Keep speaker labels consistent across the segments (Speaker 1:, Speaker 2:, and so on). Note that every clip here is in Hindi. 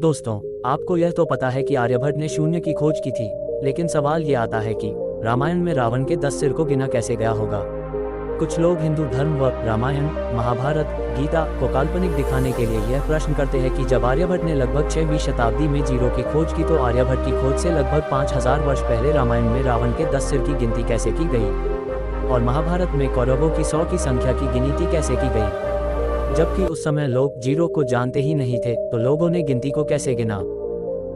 Speaker 1: दोस्तों, आपको यह तो पता है कि आर्यभट्ट ने शून्य की खोज की थी, लेकिन सवाल ये आता है कि रामायण में रावण के 10 सिर को गिना कैसे गया होगा। कुछ लोग हिंदू धर्म व रामायण, महाभारत, गीता को काल्पनिक दिखाने के लिए यह प्रश्न करते हैं कि जब आर्यभट्ट ने लगभग 6वीं शताब्दी में जीरो की खोज की तो आर्यभट्ट की खोज से लगभग 5000 वर्ष पहले रामायण में रावण के 10 सिर की गिनती कैसे की गई और महाभारत में कौरवों की 100 की संख्या की गिनती कैसे की गई। जबकि उस समय लोग जीरो को जानते ही नहीं थे, तो लोगों ने गिनती को कैसे गिना।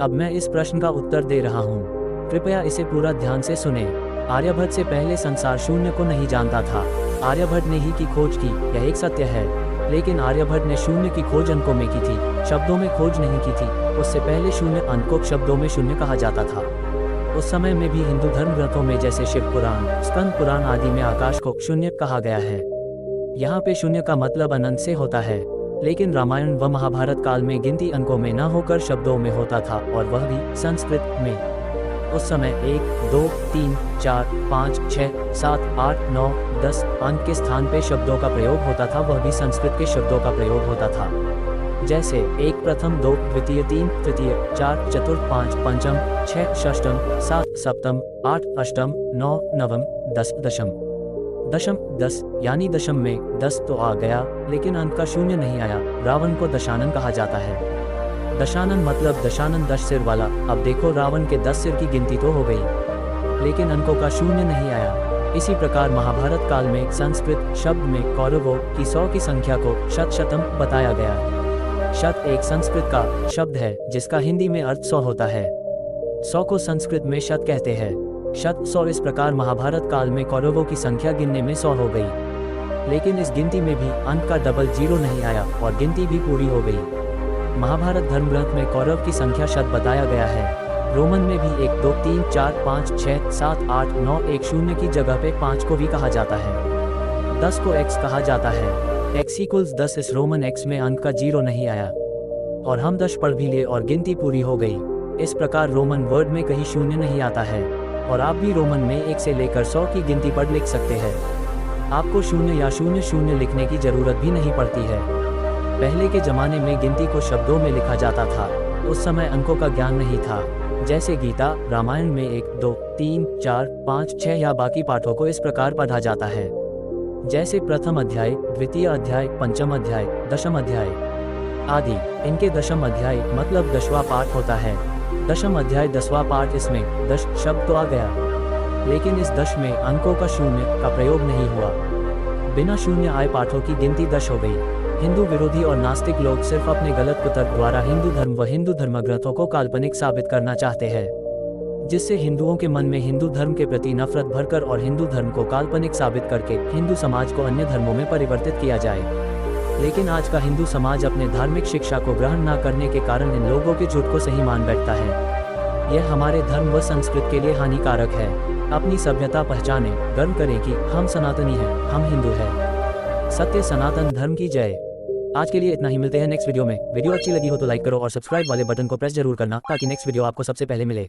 Speaker 1: अब मैं इस प्रश्न का उत्तर दे रहा हूँ, कृपया इसे पूरा ध्यान से सुने। आर्यभट्ट से पहले संसार शून्य को नहीं जानता था। आर्यभट्ट ने ही की खोज की, यह एक सत्य है। लेकिन आर्यभट्ट ने शून्य की खोज अंकों में की थी, शब्दों में खोज नहीं की थी। उससे पहले शून्य अंक को शब्दों में शून्य कहा जाता था। उस समय में भी हिंदू धर्म ग्रंथों में जैसे शिव पुराण, स्कंद पुराण आदि में आकाश को शून्य कहा गया है। यहाँ पे शून्य का मतलब अनंत से होता है। लेकिन रामायण व महाभारत काल में गिनती अंकों में न होकर शब्दों में होता था, और वह भी संस्कृत में। उस समय 1, 2, 3, 4, 5, 6, 7, 8, 9, 10 अंक के स्थान पे शब्दों का प्रयोग होता था, वह भी संस्कृत के शब्दों का प्रयोग होता था। जैसे 1 प्रथम, 2 द्वितीय, 3 तृतीय, 4 चतुर्थ, 5 पंचम, 6 षष्टम, 7 सप्तम, 8 अष्टम, 9 नवम, 10 दशम। दशम 10 यानी दशम में 10 तो आ गया, लेकिन अंक का शून्य नहीं आया। रावण को दशानन कहा जाता है। दशानन मतलब दशानन 10 सिर वाला। अब देखो, रावण के 10 सिर की गिनती तो हो गई, लेकिन अंकों का शून्य नहीं आया। इसी प्रकार महाभारत काल में संस्कृत शब्द में कौरवों की 100 की संख्या को शतशतम बताया गया। शत एक संस्कृत का शब्द है जिसका हिंदी में अर्थ 100 होता है। 100 को संस्कृत में शत कहते हैं। शत 100 इस प्रकार महाभारत काल में कौरवों की संख्या गिनने में 100 हो गई, लेकिन इस गिनती में भी अंक का डबल जीरो नहीं आया और गिनती भी पूरी हो गई। महाभारत धर्म ग्रंथ में कौरव की संख्या शत बताया गया है। रोमन में भी 1, 2, 3, 4, 5, 6, 7, 8, 9 एक शून्य की जगह पे 5 को भी कहा जाता है। 10 को x कहा जाता है। x = 10 इस रोमन x में अंक का जीरो नहीं आया और हम 10 पढ़ भी लिए और गिनती पूरी हो गई। इस प्रकार रोमन वर्ड में कहीं शून्य नहीं आता है, और आप भी रोमन में 1 से लेकर 100 की गिनती पढ़ लिख सकते हैं। आपको शून्य या शून्य शून्य लिखने की जरूरत भी नहीं पड़ती है। पहले के जमाने में गिनती को शब्दों में लिखा जाता था। उस समय अंकों का ज्ञान नहीं था। जैसे गीता, रामायण में 1, 2, 3, 4, 5, 6 या बाकी पाठों को इस प्रकार पढ़ा जाता है, जैसे प्रथम अध्याय, द्वितीय अध्याय, पंचम अध्याय, दशम अध्याय आदि। इनके दशम अध्याय मतलब 10वां पाठ होता है। दशम अध्याय 10वां पाठ, इसमें 10 शब्द तो आ गया, लेकिन इस 10 में अंकों का शून्य का प्रयोग नहीं हुआ। बिना शून्य आए पाठों की गिनती 10 हो गई। हिंदू विरोधी और नास्तिक लोग सिर्फ अपने गलत कुतर्क द्वारा हिंदू धर्म व हिंदू धर्म ग्रंथों को काल्पनिक साबित करना चाहते हैं, जिससे हिंदुओं के मन में हिंदू धर्म के प्रति नफरत भरकर और हिंदू धर्म को काल्पनिक साबित करके हिंदू समाज को अन्य धर्मों में परिवर्तित किया जाए। लेकिन आज का हिंदू समाज अपने धार्मिक शिक्षा को ग्रहण न करने के कारण इन लोगों के झूठ को सही मान बैठता है। यह हमारे धर्म व संस्कृति के लिए हानिकारक है। अपनी सभ्यता पहचाने, गर्व करें कि हम सनातनी हैं, हम हिंदू हैं। सत्य सनातन धर्म की जय। आज के लिए इतना ही, मिलते हैं नेक्स्ट वीडियो में। वीडियो अच्छी लगी हो तो लाइक करो और सब्सक्राइब वाले बटन को प्रेस जरूर करना, ताकि नेक्स्ट वीडियो आपको सबसे पहले मिले।